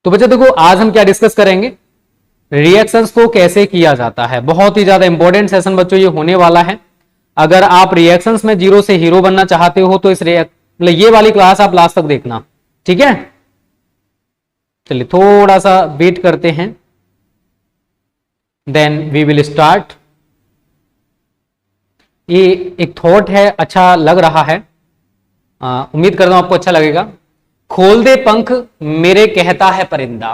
तो बच्चों देखो आज हम क्या डिस्कस करेंगे, रिएक्शंस को कैसे किया जाता है। बहुत ही ज्यादा इंपॉर्टेंट सेशन बच्चों ये होने वाला है। अगर आप रिएक्शंस में जीरो से हीरो बनना चाहते हो तो मतलब ये वाली क्लास आप लास्ट तक देखना, ठीक है। चलिए थोड़ा सा वेट करते हैं, देन वी विल स्टार्ट। ये एक थॉट है, अच्छा लग रहा है, उम्मीद करता हूं आपको अच्छा लगेगा। खोल दे पंख मेरे कहता है परिंदा,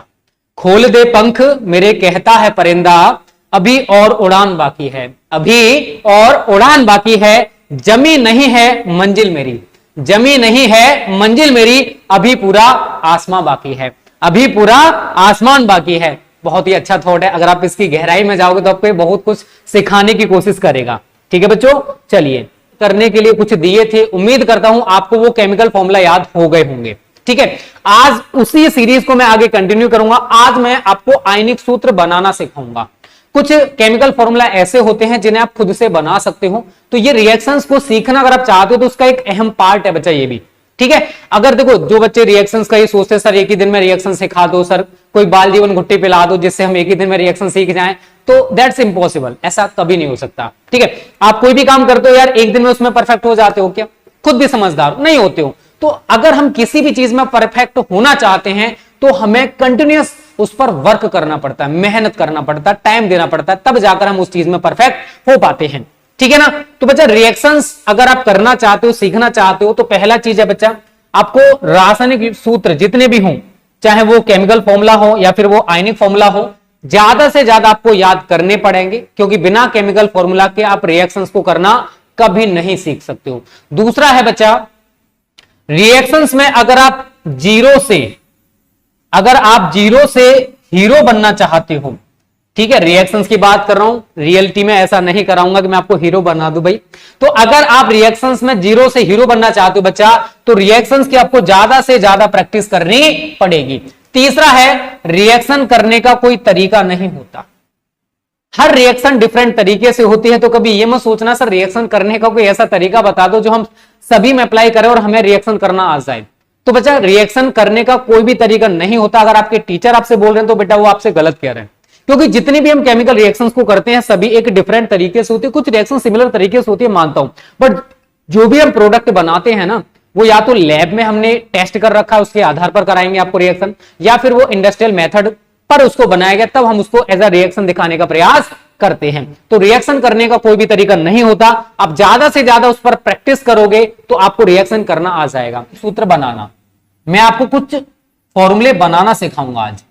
खोल दे पंख मेरे कहता है परिंदा, अभी और उड़ान बाकी है, अभी और उड़ान बाकी है, जमी नहीं है मंजिल मेरी, जमी नहीं है मंजिल मेरी, अभी पूरा आसमां बाकी है, अभी पूरा आसमान बाकी है। बहुत ही अच्छा थॉट है, अगर आप इसकी गहराई में जाओगे तो आपको बहुत कुछ सिखाने की कोशिश करेगा। ठीक है बच्चों, चलिए करने के लिए कुछ दिए थे, उम्मीद करता हूं आपको वो केमिकल फॉर्मूला याद हो गए होंगे। ठीक है, आज उसी सीरीज को मैं आगे कंटिन्यू करूंगा। आज मैं आपको आयनिक सूत्र बनाना सिखाऊंगा। कुछ केमिकल फॉर्मूला ऐसे होते हैं जिन्हें आप खुद से बना सकते हो, तो ये रिएक्शंस को सीखना अगर आप चाहते हो तो उसका एक अहम पार्ट है बच्चा ये भी। ठीक है, अगर देखो जो बच्चे रिएक्शंस का ही सोचते हैं सर एक ही दिन में रिएक्शन सिखा दो, सर कोई बाल जीवन घुट्टी पिला दो जिससे हम एक ही दिन में रिएक्शन सीख जाएं, तो दैट्स इम्पॉसिबल, ऐसा कभी नहीं हो सकता। ठीक है, आप कोई भी काम करते हो यार एक दिन में उसमें परफेक्ट हो जाते हो क्या? खुद भी समझदार नहीं होते हो। तो अगर हम किसी भी चीज में परफेक्ट होना चाहते हैं तो हमें कंटिन्यूअस उस पर वर्क करना पड़ता है, मेहनत करना पड़ता है, टाइम देना पड़ता है, तब जाकर हम उस चीज में परफेक्ट हो पाते हैं। ठीक है ना। तो बच्चा रिएक्शंस अगर आप करना चाहते हो, सीखना चाहते हो, तो पहला चीज है बच्चा आपको रासायनिक सूत्र जितने भी हों, चाहे वो केमिकल फॉर्मूला हो या फिर वो आयनिक फॉर्मूला हो, ज्यादा से ज्यादा आपको याद करने पड़ेंगे, क्योंकि बिना केमिकल फॉर्मूला के आप रिएक्शंस को करना कभी नहीं सीख सकते हो। दूसरा है बच्चा रिएक्शंस में अगर आप जीरो से हीरो बनना चाहते हो, ठीक है, रिएक्शंस की बात कर रहा हूं, रियलिटी में ऐसा नहीं कराऊंगा कि मैं आपको हीरो बना दूं भाई। तो अगर आप रिएक्शंस में जीरो से हीरो बनना चाहते हो बच्चा, तो रिएक्शंस की आपको ज्यादा से ज्यादा प्रैक्टिस करनी पड़ेगी। तीसरा है रिएक्शन करने का कोई तरीका नहीं होता, हर रिएक्शन डिफरेंट तरीके से होती है। तो कभी यह मत सोचना सर रिएक्शन करने का कोई ऐसा तरीका बता दो जो हम सभी में अप्लाई करें और हमें रिएक्शन करना आ जाए। तो बच्चा रिएक्शन करने का कोई भी तरीका नहीं होता। अगर आपके टीचर आपसे बोल रहे हैं तो बेटा वो आपसे गलत कह रहे हैं, क्योंकि जितनी भी हम केमिकल रिएक्शंस को करते हैं सभी एक डिफरेंट तरीके से होती है। कुछ रिएक्शन सिमिलर तरीके से होती है मानता हूं, बट जो भी हम प्रोडक्ट बनाते हैं ना, वो या तो लैब में हमने टेस्ट कर रखा है उसके आधार पर कराएंगे आपको रिएक्शन, या फिर वो इंडस्ट्रियल मेथड पर उसको बनाया गया तब हम उसको एज अ रिएक्शन दिखाने का प्रयास करते हैं। तो रिएक्शन करने का कोई भी तरीका नहीं होता, आप ज्यादा से ज्यादा उस पर प्रैक्टिस करोगे तो आपको रिएक्शन करना आ जाएगा। सूत्र बनाना, मैं आपको कुछ फॉर्मूले बनाना सिखाऊंगा आज,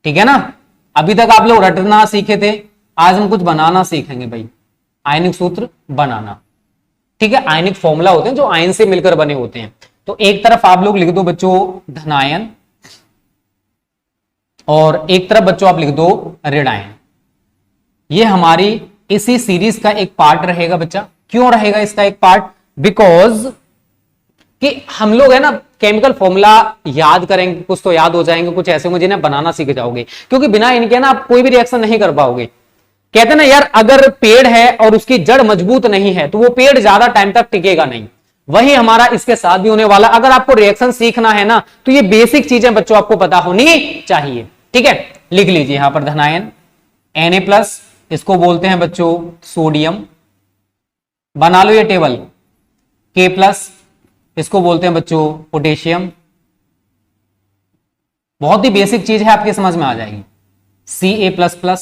ठीक है ना। अभी तक आप लोग रटना सीखे थे, आज हम कुछ बनाना सीखेंगे भाई, आयनिक सूत्र बनाना। ठीक है, आयनिक फॉर्मूला होते हैं जो आयन से मिलकर बने होते हैं। तो एक तरफ आप लोग लिख दो बच्चों धनायन और एक तरफ बच्चों आप लिख दो ऋण आयन। ये हमारी इसी सीरीज का एक पार्ट रहेगा बच्चा। क्यों रहेगा इसका एक पार्ट? बिकॉज कि हम लोग है ना केमिकल फॉर्मूला याद करेंगे, कुछ तो याद हो जाएंगे, कुछ ऐसे होंगे जिन्हें बनाना सीख जाओगे, क्योंकि बिना इनके ना आप कोई भी रिएक्शन नहीं कर पाओगे। कहते हैं ना यार अगर पेड़ है और उसकी जड़ मजबूत नहीं है तो वो पेड़ ज्यादा टाइम तक टिकेगा नहीं। वही हमारा इसके साथ भी होने वाला। अगर आपको रिएक्शन सीखना है ना तो ये बेसिक चीजें बच्चों आपको पता होनी चाहिए। ठीक है, लिख लीजिए यहां पर धनायन Na+, इसको बोलते हैं बच्चों सोडियम, बना लो ये टेबल। K+, इसको बोलते हैं बच्चों पोटेशियम, बहुत ही बेसिक चीज है, आपके समझ में आ जाएगी। Ca++,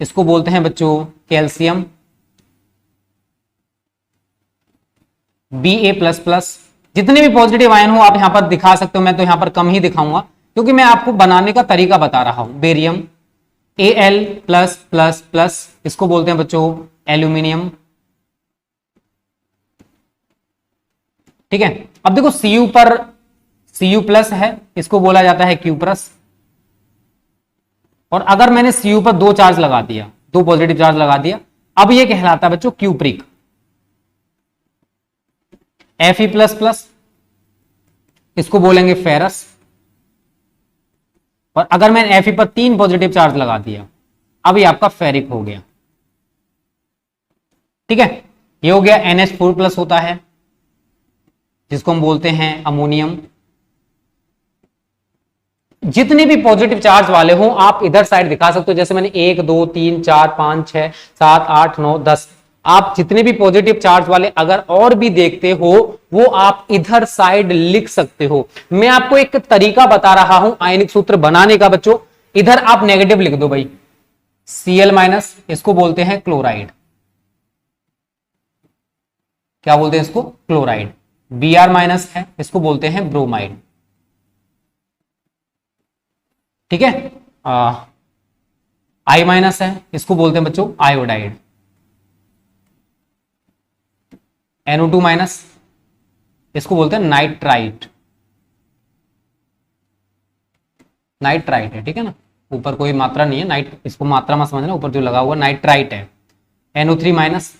इसको बोलते हैं बच्चों कैल्शियम। Ba++, जितने भी पॉजिटिव आयन हो आप यहां पर दिखा सकते हो, मैं तो यहां पर कम ही दिखाऊंगा क्योंकि मैं आपको बनाने का तरीका बता रहा हूं। बेरियम। Al+++, इसको बोलते हैं बच्चों एल्यूमिनियम। ठीक है, अब देखो Cu पर Cu+ है, इसको बोला जाता है Q+। और अगर मैंने Cu पर 2 चार्ज लगा दिया, 2 पॉजिटिव चार्ज लगा दिया, अब ये कहलाता है बच्चों क्यूप्रिक। Fe++, इसको बोलेंगे फेरस। और अगर मैंने Fe पर 3 पॉजिटिव चार्ज लगा दिया, अब ये आपका फेरिक हो गया। ठीक है, ये हो गया NH4+ होता है जिसको हम बोलते हैं अमोनियम। जितने भी पॉजिटिव चार्ज वाले हो आप इधर साइड दिखा सकते हो, जैसे मैंने 1 2 3 4 5 6 7 8 9 10, आप जितने भी पॉजिटिव चार्ज वाले अगर और भी देखते हो वो आप इधर साइड लिख सकते हो। मैं आपको एक तरीका बता रहा हूं आयनिक सूत्र बनाने का बच्चों, इधर आप नेगेटिव लिख दो भाई, Cl माइनस, इसको बोलते हैं क्लोराइड, क्या बोलते हैं इसको, क्लोराइड। Br माइनस है, इसको बोलते हैं ब्रोमाइड, ठीक है। I माइनस है, इसको बोलते हैं बच्चों आयोडाइड। NO2 माइनस, इसको बोलते हैं नाइट्राइट, नाइट्राइट है, ठीक है ना, ऊपर कोई मात्रा नहीं है, नाइट इसको मात्रा में समझना, ऊपर जो लगा हुआ नाइट्राइट है। NO3 माइनस,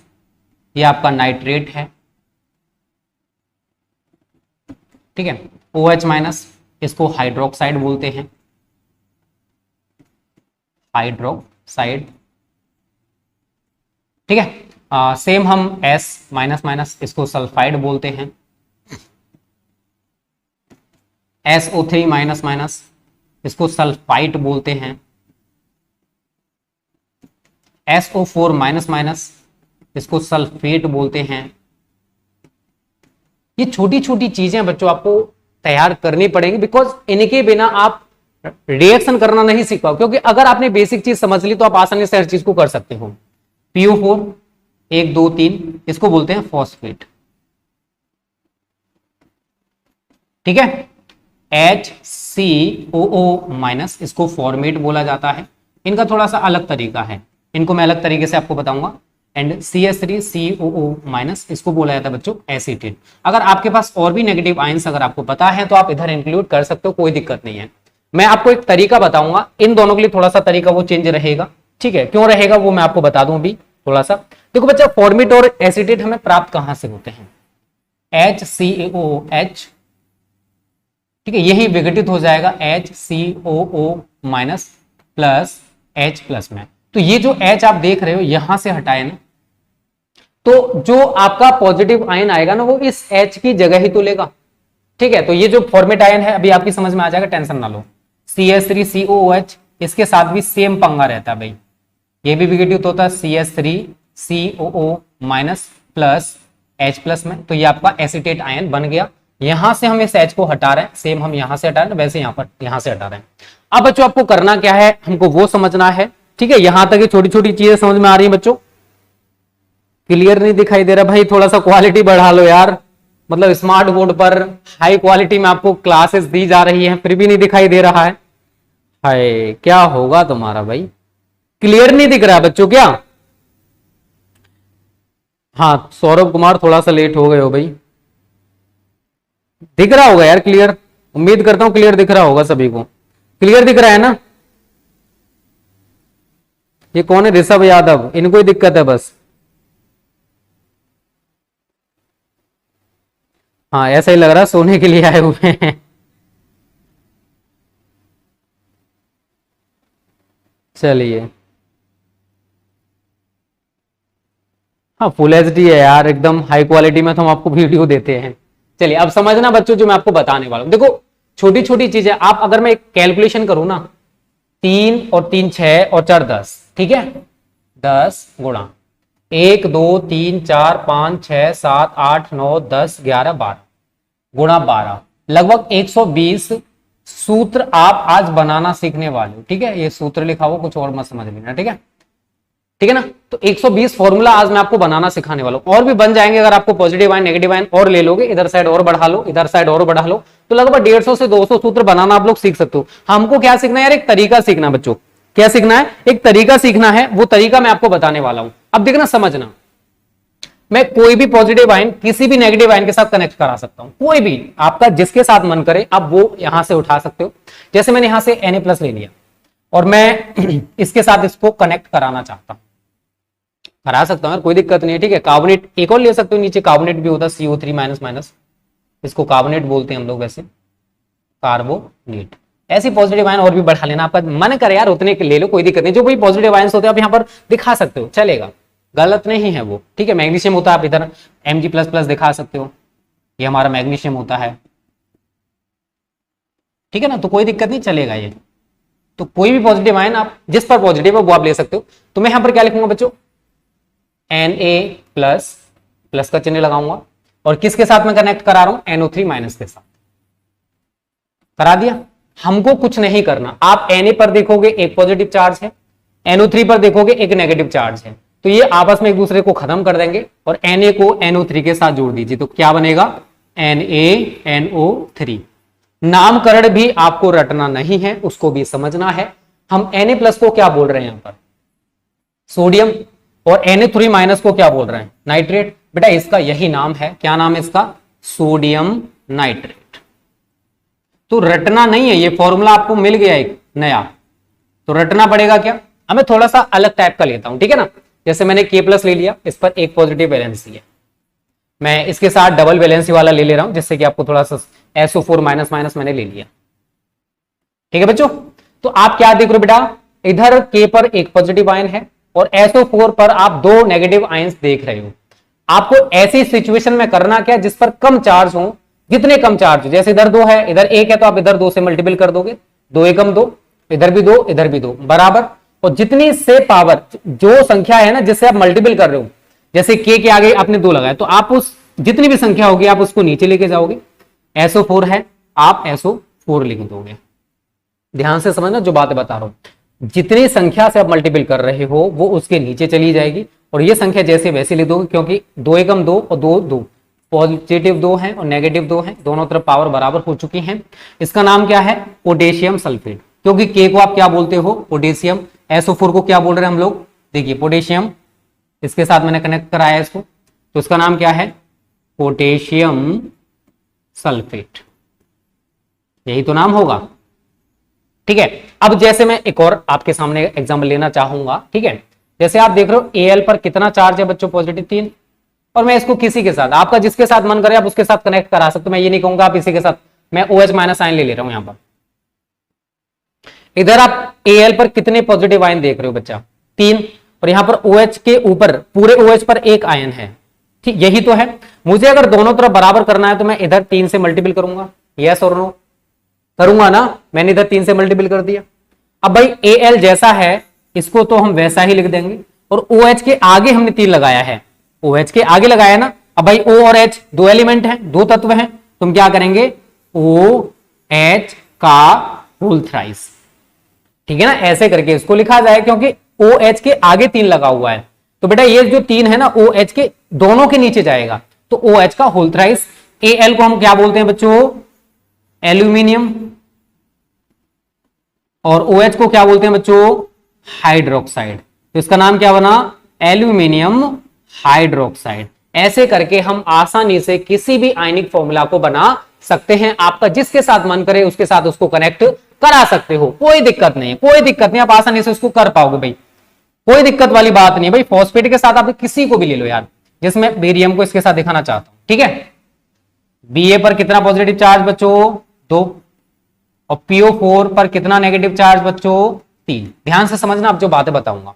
ये आपका नाइट्रेट है, ठीक है। OH माइनस, इसको हाइड्रोक्साइड बोलते हैं, हाइड्रोक्साइड, ठीक है। सेम हम S माइनस माइनस, इसको सल्फाइड बोलते हैं। SO3 माइनस माइनस, इसको सल्फाइट बोलते हैं। SO4 माइनस माइनस, इसको सल्फेट बोलते हैं। ये छोटी छोटी चीजें बच्चों आपको तैयार करनी पड़ेगी, बिकॉज इनके बिना आप रिएक्शन करना नहीं सीख पाओ, क्योंकि अगर आपने बेसिक चीज समझ ली तो आप आसानी से हर चीज को कर सकते हो। PO4 1 2 3, इसको बोलते हैं फॉस्फेट, ठीक है। HCOO माइनस, इसको फॉर्मेट बोला जाता है, इनका थोड़ा सा अलग तरीका है, इनको मैं अलग तरीके से आपको बताऊंगा। एंड CH3COO माइनस, इसको बोला जाता है बच्चों एसीटेट। अगर आपके पास और भी नेगेटिव आयंस अगर आपको पता है तो आप इधर इंक्लूड कर सकते हो, कोई दिक्कत नहीं है। मैं आपको एक तरीका बताऊंगा, इन दोनों के लिए थोड़ा सा तरीका वो चेंज रहेगा, ठीक है। क्यों रहेगा वो मैं आपको बता दूं अभी थोड़ा सा। देखो बच्चा, फॉर्मेट और एसीटेट हमें प्राप्त कहां से होते हैं, HCOOH, ठीक है, यही विघटित हो जाएगा HCOO minus plus H plus में। तो ये जो H आप देख रहे हो यहां से हटाए ना, तो जो आपका पॉजिटिव आयन आएगा ना वो इस H की जगह ही तो लेगा, ठीक है। तो ये जो फॉर्मेट आयन है अभी आपकी समझ में आ जाएगा, टेंशन ना लो। CH3COOH, इसके साथ भी सेम पंगा रहता है भाई, ये भी विघटित होता है CH3COO minus plus H plus में, तो ये आपका एसीटेट आयन बन गया। यहां से हम इस H को हटा रहे हैं, सेम हम यहां से हटा रहे हैं वैसे यहां से हटा रहे हैं। अब बच्चों आपको करना क्या है, हमको वो समझना है, ठीक है। यहां तक ये छोटी छोटी चीजें समझ में आ रही है बच्चों, क्लियर नहीं दिखाई दे रहा भाई, थोड़ा सा क्वालिटी बढ़ा लो यार, मतलब स्मार्ट बोर्ड पर हाई क्वालिटी में आपको क्लासेस दी जा रही है फिर भी नहीं दिखाई दे रहा है, हाय क्या होगा तुम्हारा भाई, क्लियर नहीं दिख रहा है बच्चों क्या। हाँ सौरभ कुमार, थोड़ा सा लेट हो गए हो भाई, दिख रहा होगा यार क्लियर, उम्मीद करता हूं क्लियर दिख रहा होगा सभी को, क्लियर दिख रहा है ना। ये कौन है, ऋषभ यादव, इनको ही दिक्कत है बस। हाँ ऐसा ही लग रहा है सोने के लिए आए हुए हैं। चलिए, हाँ फुल एचडी है यार, एकदम हाई क्वालिटी में तो हम आपको वीडियो देते हैं। चलिए अब समझना बच्चों जो मैं आपको बताने वाला हूं, देखो छोटी छोटी चीजें, आप अगर मैं कैलकुलेशन करूं ना, 3 और 3 6 और 4 10, ठीक है, 10 गुणा 1 2 3 4 5 6 7 8 9 10 11 12 गुणा 12, लगभग 120 सूत्र आप आज बनाना सीखने वाले हो, ठीक है। ये सूत्र लिखा हुआ, कुछ और मत समझ लेना, ठीक है, ठीक है ना। तो 120 फॉर्मूला आज मैं आपको बनाना सिखाने वाला हूं, और भी बन जाएंगे अगर आपको पॉजिटिव आयन नेगेटिव आयन और ले लोगे, इधर साइड और बढ़ा लो, इधर साइड और बढ़ा लो, तो लगभग 150 से 200 सूत्र बनाना आप लोग सीख सकते हो। हमको क्या सीखना है यार, एक तरीका सीखना बच्चों, क्या सीखना है, एक तरीका सीखना है, वो तरीका मैं आपको बताने वाला हूं। अब देखना समझना, मैं कोई भी पॉजिटिव आयन किसी भी नेगेटिव आयन के साथ कनेक्ट करा सकता हूं, कोई भी आपका जिसके साथ मन करे आप वो यहां से उठा सकते हो। जैसे मैंने यहां से Na+ ले लिया और मैं इसके साथ इसको कनेक्ट कराना चाहता हूं, करा सकता हूं, कोई दिक्कत नहीं है, ठीक है। कार्बोनेट एक और ले सकते हो, नीचे कार्बोनेट भी होता है CO3-, इसको कार्बोनेट बोलते हैं हम लोग वैसे, कार्बोनेट। ऐसी पॉजिटिव आयन और भी बढ़ा लेना, आपका मन करे यार उतने ले लो, कोई दिक्कत नहीं। जो भी पॉजिटिव आयंस होते हैं आप यहां पर दिखा सकते हो, चलेगा, गलत नहीं है वो, ठीक है। मैग्नीशियम होता है, आप इधर Mg++ दिखा सकते हो, ये हमारा मैग्नीशियम होता है, ठीक है ना, तो कोई दिक्कत नहीं, चलेगा ये। तो कोई भी पॉजिटिव आयन आप जिस पर पॉजिटिव है वो आप ले सकते हो। तो मैं यहां पर क्या लिखूंगा बच्चों, Na प्लस, प्लस का चिन्ह लगाऊंगा, और किसके साथ मैं कनेक्ट करा रहा हूं, NO3 माइनस के साथ। करा दिया। हमको कुछ नहीं करना, आप Na पर देखोगे एक पॉजिटिव चार्ज है, NO3 पर देखोगे एक नेगेटिव चार्ज है, तो ये आपस में एक दूसरे को खत्म कर देंगे और Na को NO3 के साथ जोड़ दीजिए, तो क्या बनेगा, NaNO3। नामकरण भी आपको रटना नहीं है, उसको भी समझना है। हम Na प्लस को क्या बोल रहे हैं यहां पर, सोडियम, और Na3 माइनस को क्या बोल रहे हैं, नाइट्रेट। बेटा इसका यही नाम है, क्या नाम है इसका, सोडियम नाइट्रेट। तो रटना नहीं है, ये फॉर्मूला आपको मिल गया एक नया, तो रटना पड़ेगा क्या। अब मैं थोड़ा सा अलग टाइप का लेता हूं, ठीक है ना। जैसे मैंने K प्लस ले लिया, इस पर एक पॉजिटिव वैलेंसी है, मैं इसके साथ डबल वैलेंसी वाला ले ले रहा हूं, जिससे कि आपको थोड़ा सा SO4 माइनस माइनस मैंने ले लिया, ठीक है बच्चों। तो आप क्या देख रहे हो बेटा, इधर K पर एक पॉजिटिव आयन है और SO4 पर आप दो नेगेटिव आयंस देख रहे हो। आपको ऐसी सिचुएशन में करना क्या, जिस पर कम चार्ज हो, जितने कम चार्ज हो, जैसे इधर 2 है, इधर 1 है, तो आप इधर 2 से मल्टीपल कर दोगे, 2 एकम 2, इधर भी 2, इधर भी 2 बराबर। और जितनी से पावर, जो संख्या है ना जिससे आप मल्टीपल कर रहे हो, जैसे K के आगे आपने 2 लगाया, तो आप उस जितनी भी संख्या होगी आप उसको नीचे लेके जाओगे। SO4 है, आप SO4 लिख दोगे। ध्यान से समझना जो बातें बता रहा हूं, जितनी संख्या से आप मल्टीपल कर रहे हो वो उसके नीचे चली जाएगी, और ये संख्या जैसे वैसे लिख दोगे, क्योंकि 2 एकम 2 और 2 2, पॉजिटिव 2 है और नेगेटिव 2 है, दोनों तरफ पावर बराबर हो चुकी है। इसका नाम क्या है, पोटेशियम सल्फेट, क्योंकि K को आप क्या बोलते हो, पोटेशियम। SO4 को क्या बोल रहे हैं हम लोग, देखिए पोटेशियम, इसके साथ मैंने कनेक्ट कराया इसको, तो इसका नाम क्या है, पोटेशियम सल्फेट, यही तो नाम होगा, ठीक है। अब जैसे मैं एक और आपके सामने एग्जांपल लेना चाहूंगा, ठीक है। जैसे आप देख रहे हो Al पर कितना चार्ज है बच्चों, पॉजिटिव 3, और मैं इसको किसी के साथ, आपका जिसके साथ मन करे आप उसके साथ कनेक्ट करा सकते हो, मैं ये नहीं कहूंगा आप इसी के साथ, मैं OH माइनस आयन ले रहा हूं यहां पर। इधर आप Al पर कितने पॉजिटिव आयन देख रहे हो बच्चा, 3, और यहां पर OH के ऊपर, पूरे OH पर एक आयन है, ठीक, यही तो है। मुझे अगर दोनों तरफ बराबर करना है तो मैं इधर 3 से मल्टीपल करूंगा, यस और नो, करूंगा ना, मैंने इधर 3 से मल्टीपल कर दिया। अब भाई Al जैसा है इसको तो हम वैसा ही लिख देंगे, और OH के आगे हमने 3 लगाया है, OH के आगे लगाया ना। अब भाई O और H दो एलिमेंट हैं, दो तत्व हैं, तुम क्या करेंगे, OH का होल थ्राइस, ठीक है ना, ऐसे करके इसको लिखा जाए, क्योंकि OH के आगे 3 लगा हुआ है, तो बेटा ये जो 3 है ना OH के दोनों के नीचे जाएगा, तो OH का होल थ्राइस। Al को हम क्या बोलते हैं बच्चों, एल्यूमिनियम, और OH को क्या बोलते हैं बच्चों, हाइड्रोक्साइड, तो इसका नाम क्या बना, एल्यूमिनियम हाइड्रोक्साइड। ऐसे करके हम आसानी से किसी भी आयनिक फॉर्मूला को बना सकते हैं, आपका जिसके साथ मन करे उसके साथ उसको कनेक्ट करा सकते हो, कोई दिक्कत नहीं है, कोई दिक्कत नहीं, आप आसानी से उसको कर पाओगे भाई, कोई दिक्कत वाली बात नहीं है भाई। फॉस्फेट के साथ आप किसी को भी ले लो यार, जिसमें बेरियम को इसके साथ दिखाना चाहता हूं, ठीक है। Ba पर कितना पॉजिटिव चार्ज बच्चों, 2, और PO4 पर कितना नेगेटिव चार्ज बच्चों, 3। ध्यान से समझना आप जो बातें बताऊंगा।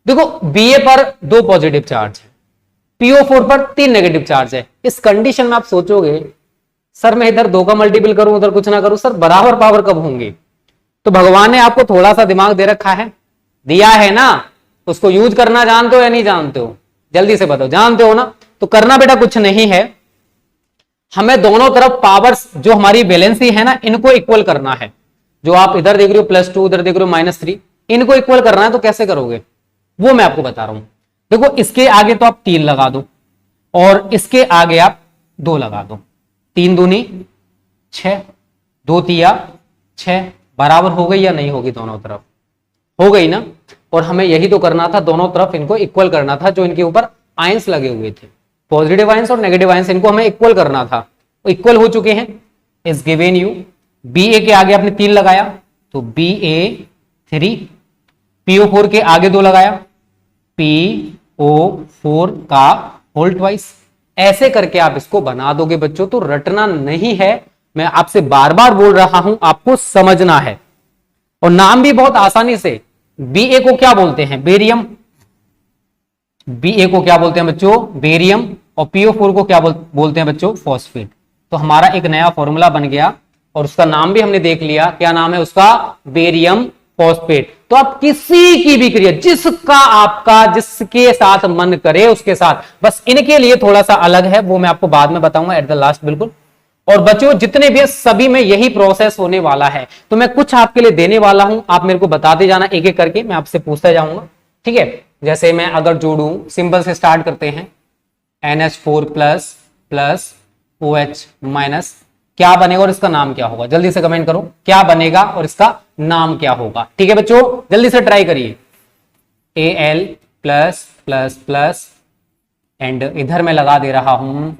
देखो Ba पर 2 पॉजिटिव चार्ज है, PO4 पर 3 नेगेटिव चार्ज है। इस कंडीशन में आप सोचोगे सर मैं इधर 2 का मल्टीपल करूं उधर कुछ ना करूं, सर बराबर पावर कब होंगे। तो भगवान ने आपको थोड़ा सा दिमाग दे रखा है, दिया है ना, उसको यूज करना जानते हो या नहीं जानते हो, जल्दी से बताओ, जानते हो ना। तो करना बेटा कुछ नहीं है, हमें दोनों तरफ पावर्स जो हमारी वैलेंसी है ना इनको इक्वल करना है। जो आप इधर देख रहे हो +2, उधर देख रहे हो -3, इनको इक्वल करना है। तो कैसे करोगे वो मैं आपको बता रहा हूं। देखो इसके आगे तो आप 3 लगा दो और इसके आगे आप 2 लगा दो, 3 दूनी 6, 2 तिया 6, बराबर हो गई या नहीं होगी, दोनों तरफ हो गई ना। और हमें यही तो करना था, दोनों तरफ इनको इक्वल करना था, जो इनके ऊपर आयंस लगे हुए थे, पॉजिटिव आयंस और नेगेटिव आयंस, इनको हमें इक्वल करना था, इक्वल हो चुके हैं। इज गिवन यू, Ba के आगे आपने 3 लगाया तो Ba3, PO4 के आगे 2 लगाया, PO4 का होल ट्वाइस। ऐसे करके आप इसको बना दोगे बच्चों। तो रटना नहीं है, मैं आपसे बार बार बोल रहा हूं, आपको समझना है। और नाम भी बहुत आसानी से, Ba को क्या बोलते हैं, बेरियम, Ba को क्या बोलते हैं बच्चों, बेरियम, और PO4 को क्या बोलते हैं बच्चों, फॉस्फेट। तो हमारा एक नया फॉर्मूला बन गया और उसका नाम भी हमने देख लिया, क्या नाम है उसका, बेरियम फॉस्फेट। तो आप किसी की भी क्रिया, जिसका आपका जिसके साथ मन करे उसके साथ, बस इनके लिए थोड़ा सा अलग है, वो मैं आपको बाद में बताऊंगा एट द लास्ट, बिल्कुल। और बच्चों जितने भी सभी में यही प्रोसेस होने वाला है, तो मैं कुछ आपके लिए देने वाला हूं, आप मेरे को बताते जाना एक एक करके, मैं आपसे पूछता जाऊंगा, ठीक है। जैसे मैं अगर जोड़ू, सिंपल से स्टार्ट करते हैं, NH4 plus plus OH minus, क्या बनेगा और इसका नाम क्या होगा, जल्दी से कमेंट करो, क्या बनेगा और इसका नाम क्या होगा, ठीक है बच्चों, जल्दी से ट्राई करिए। Al plus plus plus and इधर मैं लगा दे रहा हूं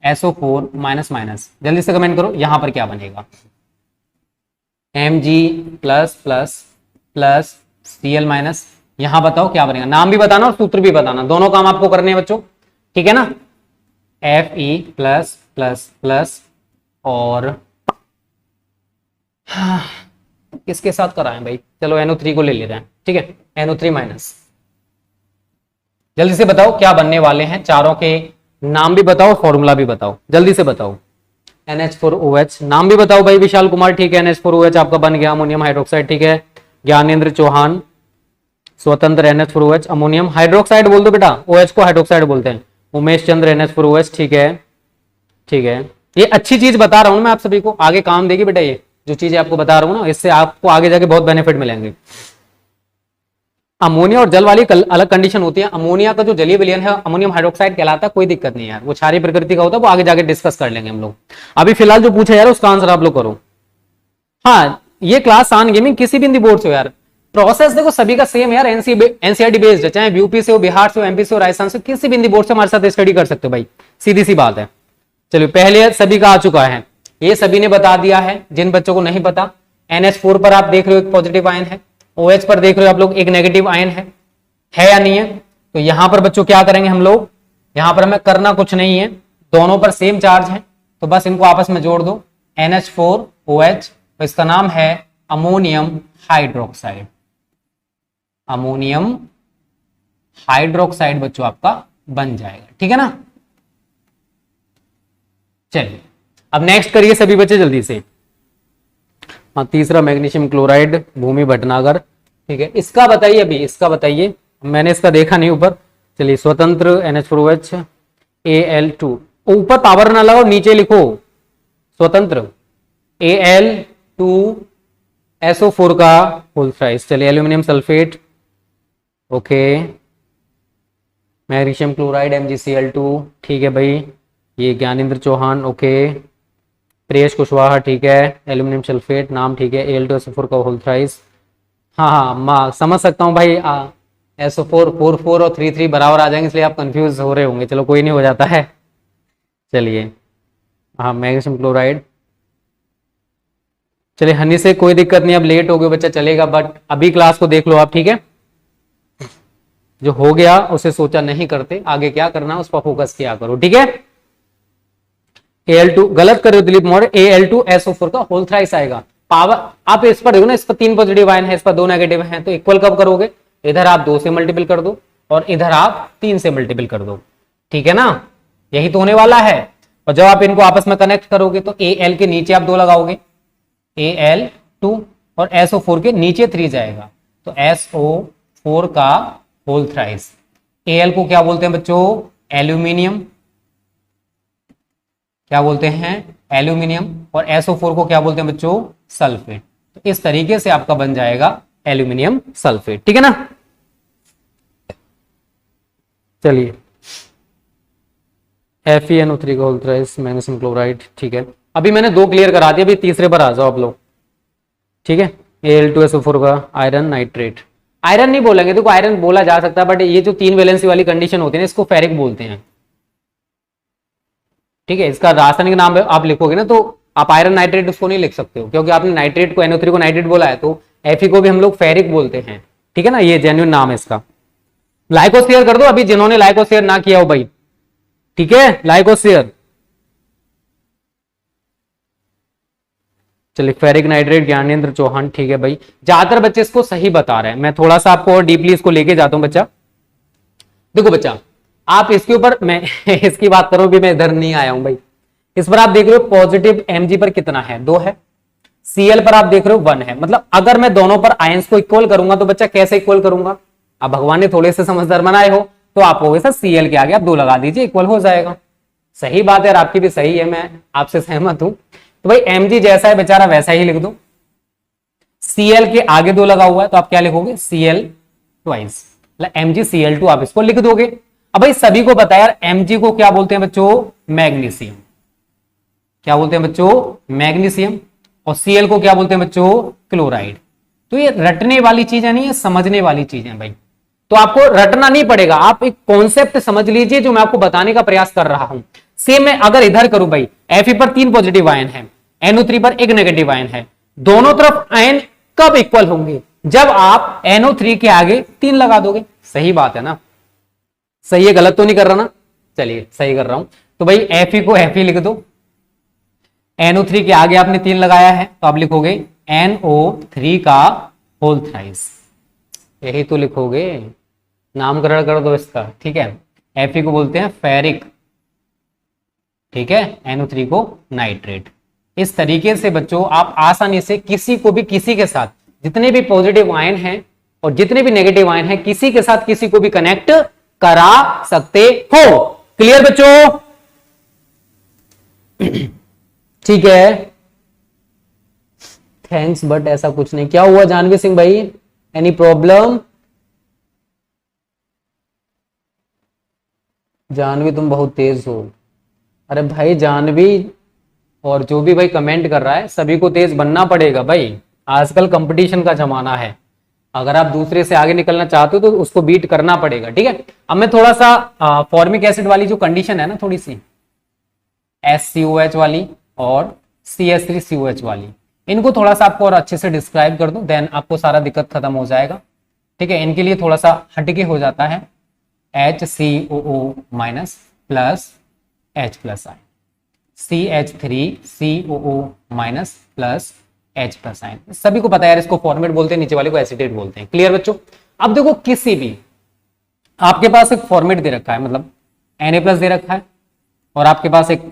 SO4 माइनस माइनस, जल्दी से कमेंट करो यहां पर क्या बनेगा। Mg plus plus plus Cl minus, यहां बताओ क्या बनेगा, नाम भी बताना और सूत्र भी बताना, दोनों काम आपको करने हैं बच्चों, ठीक है ना। Fe प्लस प्लस प्लस और किसके साथ कराएं भाई, चलो NO3 को ले रहे हैं, ठीक है, NO3 माइनस। जल्दी से बताओ क्या बनने वाले हैं, चारों के नाम भी बताओ, फॉर्मूला भी बताओ, जल्दी से बताओ। NH4OH, नाम भी बताओ भाई, विशाल कुमार, ठीक है, NH4OH आपका बन गया, अमोनियम हाइड्रोक्साइड, ठीक है। ज्ञानेंद्र चौहान, स्वतंत्र, NH4OH, अमोनियम हाइड्रोक्साइड बोल दो बेटा, OH को हाइड्रोक्साइड बोलते हैं। उमेश चंद्र, NH4OH, ठीक है, ठीक है। ये अच्छी चीज बता रहा हूं मैं आप सभी को, आगे काम देगी बेटा, ये जो चीजें आपको बता रहा हूं ना, इससे आपको आगे जाके बहुत बेनिफिट मिलेंगे। अमोनिया और जल वाली अलग कंडीशन होती है, अमोनिया का जो जलीय विलयन है अमोनियम हाइड्रोक्साइड कहलाता है, कोई दिक्कत नहीं यार, वो क्षारीय प्रकृति का होता है, वो आगे जाके डिस्कस कर लेंगे हम लोग। अभी फिलहाल जो पूछा यार उसका आंसर आप लोग करो। हाँ, ये क्लास ऑन गेमिंग किसी भी बोर्ड से हो यार, प्रोसेस देखो सभी का सेम यार, एनसीईआरटी बेस्ड है, चाहे यूपी से हो, बिहार से हो, एमपी से हो, राजस्थान से, किसी भी बोर्ड से हमारे साथ स्टडी कर सकते हो भाई, सीधी सी बात है। चलिए पहले सभी का आ चुका है, ये सभी ने बता दिया है, जिन बच्चों को नहीं पता, NH4 पर आप देख रहे हो एक पॉजिटिव आयन है, OH पर देख रहे हो आप लोग एक नेगेटिव आयन है या नहीं है। तो यहां पर बच्चों क्या करेंगे हम लोग, यहां पर हमें करना कुछ नहीं है, दोनों पर सेम चार्ज है, तो बस इनको आपस में जोड़ दो, NH4OH, तो इसका नाम है अमोनियम हाइड्रोक्साइड, अमोनियम हाइड्रोक्साइड बच्चों आपका बन जाएगा, ठीक है ना। चलिए अब नेक्स्ट करिए सभी बच्चे जल्दी से। हाँ, तीसरा मैग्नीशियम क्लोराइड, भूमि भटनागर, ठीक है, इसका बताइए, अभी इसका बताइए, मैंने इसका देखा नहीं ऊपर। चलिए स्वतंत्र, NH4OH, Al2, ऊपर पावर ना लगाओ, नीचे लिखो स्वतंत्र, Al2SO4 का होल थ्राइस। चलिए aluminium sulphate, okay, magnesium chloride MgCl2, ठीक है भाई, ये ज्ञानेंद्र चौहान, ओके, प्रेश कुशवाहा, ठीक है, एल्यूमिनियम सल्फेट नाम, ठीक है, Al2SO4 का होल थ्राइस। हाँ हाँ समझ सकता हूँ भाई, SO4 4 और 3 बराबर आ जाएंगे, इसलिए आप कंफ्यूज हो रहे होंगे, चलो कोई नहीं, हो जाता है। चलिए हाँ, मैग्नीशियम क्लोराइड, चलिए हनी से कोई दिक्कत नहीं, अब लेट हो गए बच्चा चलेगा, बट अभी क्लास को देख लो आप, ठीक है, जो हो गया उसे सोचा नहीं करते, आगे क्या करना उस पर फोकस किया करो, ठीक है। Al2 गलत कर रहे हो दिलीप मौर्य, Al2SO4 का होल थ्राइस आएगा। पावर आप इस पर देखो ना, इस पर 3 पॉजिटिव आयन है, इस पर 2 नेगेटिव हैं, तो इक्वल कब करोगे, इधर आप 2 से मल्टीपल कर दो और इधर आप 3 से मल्टीपल कर दो, ठीक है ना, यही तो होने वाला है। और जब आप इनको आपस में कनेक्ट करोगे तो Al के नीचे आप 2 लगाओगे, Al2, और SO4 के नीचे 3 जाएगा, तो SO4 का होल थ्राइस। Al को क्या बोलते हैं बच्चों, एल्यूमिनियम, क्या बोलते हैं, एल्यूमिनियम, और SO4 को क्या बोलते हैं बच्चों, सल्फेट। तो इस तरीके से आपका बन जाएगा एल्यूमिनियम सल्फेट, ठीक है ना। चलिए FeNO3 का होल थ्राइस, मैग्नीशियम क्लोराइड, ठीक है, अभी मैंने 2 क्लियर करा दिया, अभी तीसरे पर आ जाओ आप लोग, ठीक है। Al2SO4 का आयरन नाइट्रेट, आयरन नहीं बोलेंगे, देखो आयरन बोला जा सकता है, बट ये जो 3 वैलेंसी वाली कंडीशन होती है ना, इसको फेरिक बोलते हैं, ठीक है, इसका रासायनिक नाम आप लिखोगे ना, तो आप आयरन नाइट्रेट उसको नहीं लिख सकते हो, क्योंकि आपने नाइट्रेट को, NO3 को नाइट्रेट बोला है, तो Fe को भी हम लोग फेरिक बोलते हैं, ठीक है ना, ये जेन्युइन नाम है इसका। लाइक और शेयर कर दो अभी जिन्होंने लाइक और शेयर ना किया हो भाई, ठीक है, लाइक और शेयर। चलिए फेरिक नाइट्रेट, ज्ञानेंद्र चौहान, ठीक है भाई, ज्यादातर बच्चे इसको सही बता रहे हैं, मैं थोड़ा सा आपको और डीपली इसको लेके जाता हूं बच्चा। देखो बच्चा, आप इसके ऊपर, मैं इसकी बात करूं भी, मैं इधर नहीं आया हूं भाई, इस पर आप देख रहे हो पॉजिटिव Mg पर कितना है, 2 है। Cl पर आप देख रहे हो 1 है। मतलब अगर मैं दोनों पर आयंस को इक्वल करूंगा तो बच्चा कैसे इक्वल करूंगा, अब भगवान ने थोड़े से समझदार बनाए हो तो आप होगे सर Cl के आगे आप 2 लगा दीजिए, इक्वल हो जाएगा। सही बात है यार, आपकी भी सही है, मैं आपसे सहमत हूं। तो भाई Mg जैसा है बेचारा वैसा ही लिख दो। Cl के आगे 2 लगा हुआ है तो आप क्या लिखोगे, Cl ट्वाइस, मतलब MgCl2 आप इसको लिख दोगे। अब भाई सभी को पता है यार Mg को क्या बोलते हैं बच्चों, मैग्नीशियम। क्या बोलते हैं बच्चों, मैग्नीशियम। और Cl को क्या बोलते हैं बच्चों, क्लोराइड। तो ये रटने वाली चीजें नहीं है, समझने वाली चीजें भाई। तो आपको रटना नहीं पड़ेगा, आप एक कॉन्सेप्ट समझ लीजिए जो मैं आपको बताने का प्रयास कर रहा हूं। सेम मैं अगर इधर करूं भाई, Fe पर 3 पॉजिटिव आयन है, NO3 पर 1 नेगेटिव आयन है, दोनों तरफ आयन कब इक्वल होंगे, जब आप NO3 के आगे 3 लगा दोगे। सही बात है ना, सही है, गलत तो नहीं कर रहा ना, चलिए सही कर रहा हूं। तो भाई Fe को Fe लिख दो, NO3 के आगे आपने 3 लगाया है तो आप लिखोगे NO3 का होल थ्राइस, यही तो लिखोगे, नामकरण कर दो इसका, ठीक है। Fe को बोलते हैं फेरिक, ठीक है, NO3 को नाइट्रेट। इस तरीके से बच्चों आप आसानी से किसी को भी, किसी के साथ जितने भी पॉजिटिव आयन हैं और जितने भी नेगेटिव आयन हैं, किसी के साथ किसी को भी कनेक्ट करा सकते हो। क्लियर बच्चों, ठीक है, थैंक्स, बट ऐसा कुछ नहीं। क्या हुआ जानवी सिंह भाई, एनी प्रॉब्लम? जानवी तुम बहुत तेज हो। अरे भाई जानवी और जो भी भाई कमेंट कर रहा है सभी को तेज बनना पड़ेगा भाई, आजकल कंपटीशन का जमाना है। अगर आप दूसरे से आगे निकलना चाहते हो तो उसको बीट करना पड़ेगा, ठीक है। अब मैं थोड़ा सा फॉर्मिक एसिड वाली जो कंडीशन है ना, थोड़ी सी SCOH वाली और CH3COH वाली, इनको थोड़ा सा आपको और अच्छे से डिस्क्राइब कर दूं, देन आपको सारा दिक्कत खत्म हो जाएगा, ठीक है। इनके लिए थोड़ा सा हटके हो जाता है, HCOO- plus H plus ion, CH3COO- plus H plus ion. सभी को पता है यार, इसको फॉर्मेट बोलते हैं, नीचे वाले को एसिटेट बोलते हैं। क्लियर बच्चों? अब देखो किसी भी आपके पास एक फॉर्मेट दे रखा है, मतलब Na+ दे रखा है और आपके पास एक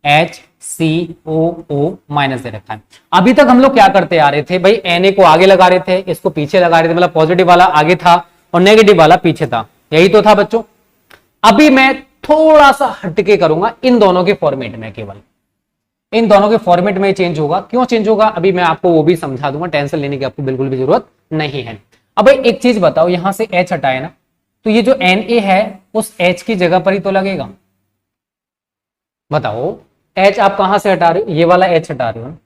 HCOO- दे रखा है। अभी तक हम लोग क्या करते आ रहे थे भाई, Na को आगे लगा रहे थे, इसको पीछे लगा रहे थे, मतलब पॉजिटिव वाला आगे था और नेगेटिव वाला पीछे था, यही तो था बच्चों। अभी मैं थोड़ा सा हटके करूंगा इन दोनों के फॉर्मेट में, केवल इन दोनों के फॉर्मेट में चेंज होगा। क्यों चेंज होगा अभी मैं आपको वो भी समझा दूंगा, टेंशन लेने की आपको बिल्कुल भी जरूरत नहीं है। अब भाई एक चीज बताओ, यहां से H हटाए ना, तो ये जो Na है उस H की जगह पर ही तो लगेगा। बताओ H आप कहां से हटा रहे हो, ये वाला H हटा रहे हो ना,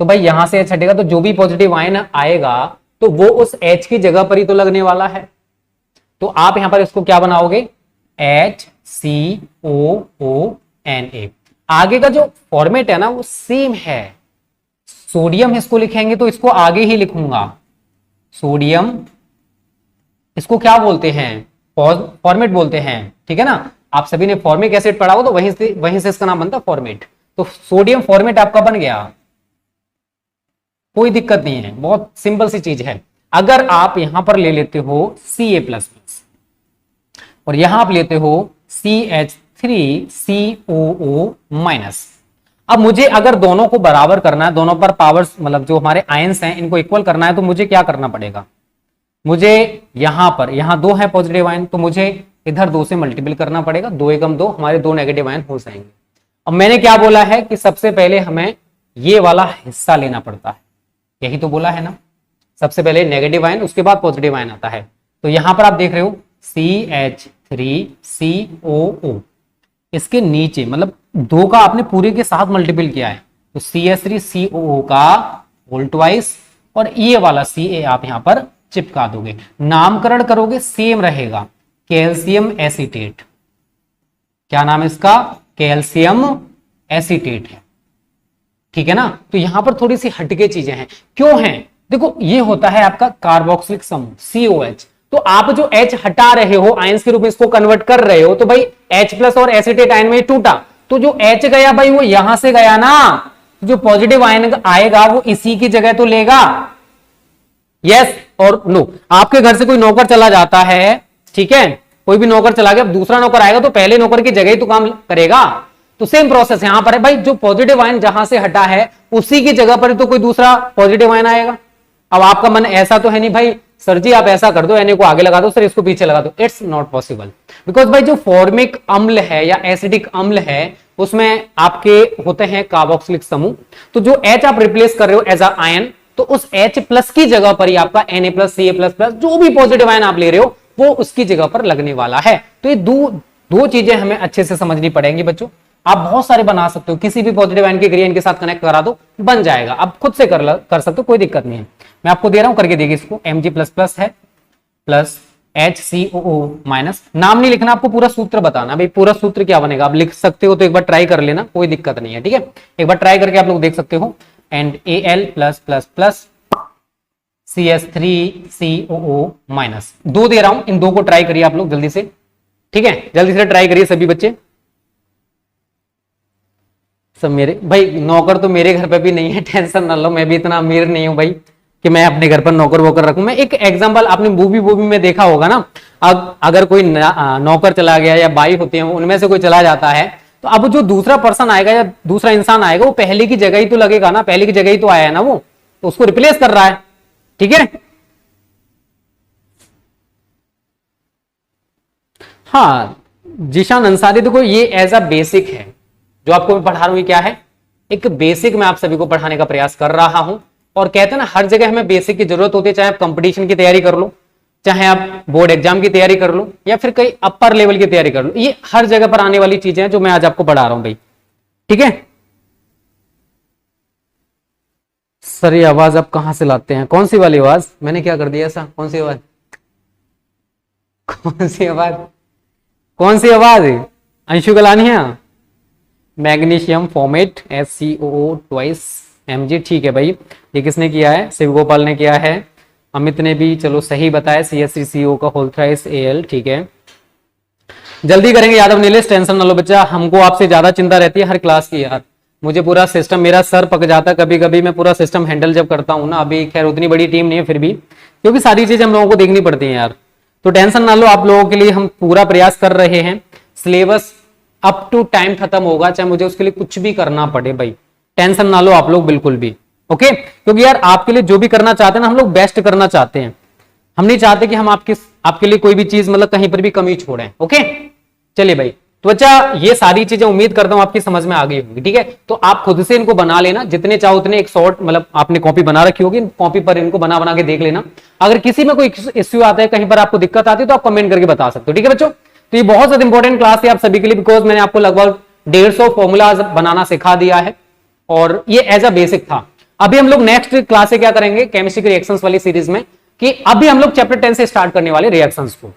तो भाई यहां से H हटेगा तो जो भी पॉजिटिव आयन आएगा तो वो उस H की जगह पर ही तो लगने वाला है। तो आप यहां पर इसको क्या बनाओगे, HCOONA। आगे का जो फॉर्मेट है ना वो सेम है, सोडियम इसको लिखेंगे तो इसको आगे ही लिखूंगा, सोडियम इसको क्या बोलते हैं, फॉर्मेट बोलते हैं, ठीक है ना। आप सभी ने फॉर्मिक एसिड पढ़ा हो तो वहीं से इसका नाम बनता है फॉर्मेट। तो सोडियम फॉर्मेट आपका बन गया, कोई दिक्कत नहीं है, बहुत सिंपल सी चीज है। अगर आप यहां पर ले लेते हो Ca++ और यहां आप लेते हो CH3COO-, अब मुझे अगर दोनों को बराबर करना है, दोनों पर पावर्स मतलब जो हमारे आयंस हैं इनको इक्वल करना है, तो मुझे क्या करना पड़ेगा, मुझे यहां पर, यहां 2 है पॉजिटिव आयन तो मुझे इधर 2 से मल्टीपल करना पड़ेगा, 2 एकम 2, हमारे 2 नेगेटिव आयन हो जाएंगे। अब मैंने क्या बोला है कि सबसे पहले हमें ये वाला हिस्सा लेना पड़ता है, यही तो बोला है ना, सबसे पहले नेगेटिव आयन उसके बाद पॉजिटिव आयन आता है। तो यहां पर आप देख रहे हो CH3COO, इसके नीचे मतलब 2 का आपने पूरे के साथ मल्टीपल किया है, तो CH3COO का होल ट्वाइस और ये वाला Ca आप यहां पर चिपका दोगे, नामकरण करोगे सेम रहेगा, कैल्शियम एसीटेट। क्या नाम है इसका, कैल्शियम एसीटेट है, ठीक है ना। तो यहां पर थोड़ी सी हटके चीजें हैं, क्यों हैं, देखो ये होता है आपका कार्बोक्सिलिक समूह COH, तो आप जो H हटा रहे हो आयंस के रूप में इसको कन्वर्ट कर रहे हो, तो भाई H+ और एसीटेट आयन में टूटा, तो जो H गया भाई वो यहां से गया ना, जो पॉजिटिव आयन आएगा वो इसी की जगह तो लेगा, यस और नो। आपके घर से कोई नौकर चला जाता है, ठीक है, कोई भी नौकर चला गया, अब दूसरा नौकर आएगा तो पहले नौकर की जगह ही तो काम करेगा, तो तो सेम प्रोसेस यहां पर है भाई, जो पॉजिटिव आयन जहां से हटा है उसी की जगह पर तो कोई दूसरा पॉजिटिव आयन आएगा। अब आपका मन ऐसा तो है नहीं भाई सर जी आप ऐसा कर दो, Na को आगे लगा दो, सर इसको पीछे लगा दो, इट्स नॉट पॉसिबल। बिकॉज भाई जो फॉर्मिक अम्ल है या एसिडिक अम्ल है उसमें आपके होते हैं कार्बोक्सिलिक समूह, तो जो H आप रिप्लेस कर रहे हो एज अ आयन, तो उस H प्लस की जगह पर ही आपका Na plus Ca plus plus जो भी पॉजिटिव आयन आप ले रहे हो वो उसकी जगह पर लगने वाला है। तो ये दो चीजें हमें अच्छे से समझनी पड़ेंगी बच्चों। आप बहुत सारे बना सकते हो, किसी भी पॉजिटिव आयन की क्रिया इनके साथ कनेक्ट करा दो बन जाएगा, आप खुद से कर सकते हो, कोई दिक्कत नहीं है। मैं आपको दे रहा हूं करके देखिए इसको, Mg++ है प्लस HCOO माइनस, नाम नहीं लिखना, आपको पूरा सूत्र बताना। भाई पूरा सूत्र क्या बनेगा आप लिख सकते हो तो एक बार ट्राई कर लेना, कोई दिक्कत नहीं है, ठीक है। एक बार ट्राई करके आप लोग देख सकते हो। एंड Al+++ CS3COO माइनस, दो दे रहा हूं, इन दो को ट्राई करिए आप लोग जल्दी से, ठीक है, जल्दी से ट्राई करिए सभी बच्चे। सब मेरे भाई नौकर तो मेरे घर पे भी नहीं है, टेंशन ना लो, मैं भी इतना अमीर नहीं हूं भाई कि मैं अपने घर पर नौकर वोकर रखूं। मैं एक एग्जांपल, आपने मूवी में देखा होगा ना, अगर कोई नौकर चला गया या बाई होती है उनमें से कोई चला जाता है, तो अब जो दूसरा पर्सन आएगा या दूसरा इंसान आएगा वो पहले की जगह ही तो लगेगा ना, पहले की जगह ही तो आया है ना, वो तो उसको रिप्लेस कर रहा है, ठीक है। हाँ जीशान अंसारी, देखो ये एज अ बेसिक है जो आपको मैं पढ़ा रहा हूं, ये क्या है, एक बेसिक मैं आप सभी को पढ़ाने का प्रयास कर रहा हूं। और कहते हैं ना हर जगह हमें बेसिक की जरूरत होती है, चाहे आप कंपटीशन की तैयारी कर लो, चाहे आप बोर्ड एग्जाम की तैयारी कर लो, या फिर कई अपर लेवल की तैयारी कर लो, ये हर जगह पर आने वाली चीजें हैं जो मैं आज आपको पढ़ा रहा हूं भाई, ठीक है। सर ये आवाज आप कहां से लाते हैं, कौन सी वाली आवाज, मैंने क्या कर दिया ऐसा, कौन सी आवाज, कौन सी आवाज, कौन सी आवाज है, Anshu Galania, magnesium formate FCOO twice Mg, ठीक है भाई, ये किसने किया है, शिव गोपाल ने किया है, अमित ने भी चलो सही बताया, CS3CO का होल थ्राइस Al, ठीक है। जल्दी करेंगे यादव नीलेश, टेंशन ना लो बच्चा, हमको आपसे ज्यादा चिंता रहती है हर क्लास की यार, मुझे पूरा सिस्टम, मेरा सर पक जाता है कभी कभी, मैं पूरा सिस्टम हैंडल जब करता हूँ ना, अभी खैर उतनी बड़ी टीम नहीं है फिर भी, क्योंकि सारी चीजें हम लोगों को देखनी पड़ती है यार। तो टेंशन ना लो, आप लोगों के लिए हम पूरा प्रयास कर रहे हैं, सिलेबस अप टू टाइम खत्म होगा, चाहे मुझे उसके लिए कुछ भी करना पड़े भाई, टेंशन ना लो आप लोग बिल्कुल भी, ओके। क्योंकि यार आपके लिए जो भी करना चाहते हैं ना, हम लोग बेस्ट करना चाहते हैं, हम नहीं चाहते कि हम आपके लिए कोई भी चीज मतलब कहीं पर भी कमी छोड़ें, ओके। चलिए भाई, तो बच्चा ये सारी चीजें उम्मीद करता हूं आपकी समझ में आ गई होंगी, ठीक है। तो आप खुद से इनको बना लेना, जितने चाहो उतने, एक शॉर्ट मतलब आपने कॉपी बना रखी होगी, कॉपी पर इनको बना बना के देख लेना। अगर किसी में कोई इश्यू आता है, कहीं पर आपको दिक्कत आती है, तो आप कमेंट करके बता सकते हो, ठीक है बच्चों। तो ये बहुत ज्यादा इंपॉर्टेंट क्लास है आप सभी के लिए, बिकॉज मैंने आपको लगभग 150 फॉर्मूलाज बनाना सिखा दिया है, और ये एज अ बेसिक था। अभी हम लोग नेक्स्ट क्लास से क्या करेंगे, केमिस्ट्री के रिएक्शंस वाली सीरीज में, कि अभी हम लोग चैप्टर 10 से स्टार्ट करने वाले रिएक्शंस को,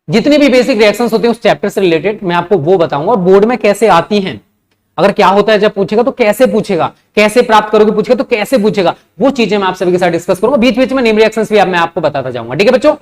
जितनी भी बेसिक रिएक्शंस होते हैं उस चैप्टर से रिलेटेड मैं आपको वो बताऊंगा, और बोर्ड में कैसे आती हैं, अगर क्या होता है जब पूछेगा तो कैसे पूछेगा, कैसे प्राप्त करोगे पूछेगा तो कैसे पूछेगा, वो चीजें मैं आप सभी के साथ डिस्कस करूंगा, बीच बीच में नेम रिएक्शंस भी मैं आपको बताता जाऊंगा, ठीक है बच्चों।